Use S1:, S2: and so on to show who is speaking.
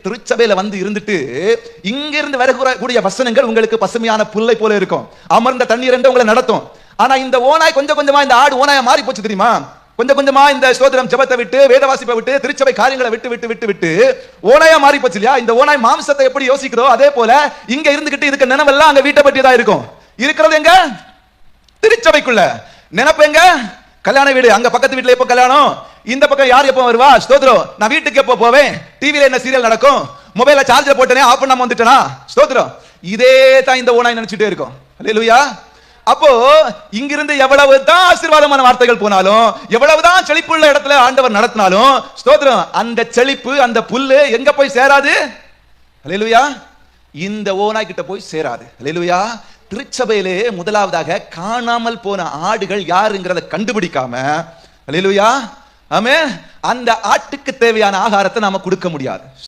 S1: திருச்சபையில வந்து இருந்துட்டு இங்க இருந்து வரக்கூடிய வசனங்கள் உங்களுக்கு பசுமையான புல்லை போல இருக்கும், அமர்ந்த தண்ணீர் என்று உங்களை நடத்தும். ஆனா இந்த ஓனாய் கொஞ்சம் கொஞ்சமா, இந்த ஆடு ஓனாயா மாறி போச்சு தெரியுமா? கொஞ்சம் கொஞ்சமா இந்த ஸ்தோத்திரம் ஜெபத்தை விட்டு, வேத வாசிப்பை விட்டு, திருச்சபை காரியங்களை விட்டு விட்டு விட்டு விட்டு ஓனாயா மாறி போச்சு இல்லையா? இந்த ஓனாய் மாம்சத்தை எப்படி யோசிக்கிறோ அதே போல இங்க இருந்துகிட்டு இருக்க நினைவெல்லாம் அங்க வீட்டை பற்றி தான் இருக்கும். இருக்கிறது எங்க? திருச்சபைக்குள்ள. நினைப்பு எங்க? கல்யாண வீடு. அங்க பக்கத்து வீட்டுல எப்போ கல்யாணம், இந்த பக்கம் யார் எப்போ வருவா, ஸ்தோத்திரம் நான் வீட்டுக்கு எப்போ போவேன், டிவில என்ன சீரியல் நடக்கும், மொபைல்ல சார்ஜர் போட்டனே ஆஃப் பண்ணாம வந்துட்டேனா, ஸ்தோத்திரம் இதே தான் இந்த ஓனாய் நினைச்சிட்டே இருக்கும். அல்லேலூயா. அப்போ இங்கிருந்து எவ்வளவுதான் ஆசீர்வாதமான வார்த்தைகள் போனாலும், எவ்வளவுதான் செழிப்புள்ள இடத்துல ஆண்டவர் நடத்தினாலும், ஸ்தோத்திரம் அந்த செழிப்பு அந்த புல்லு எங்க போய் சேராது. அல்லேலூயா. இந்த ஓனாய் கிட்ட போய் சேராது. அல்லேலூயா. திருச்சபையிலே முதலாவதாக காணாமல் போன ஆடுகள் யாருங்கிறத கண்டுபிடிக்காம, அல்லேலூயா, ஆமென், அந்த ஆட்டுக்கு தேவையான ஆகாரத்தை நாம கொடுக்க முடியாது.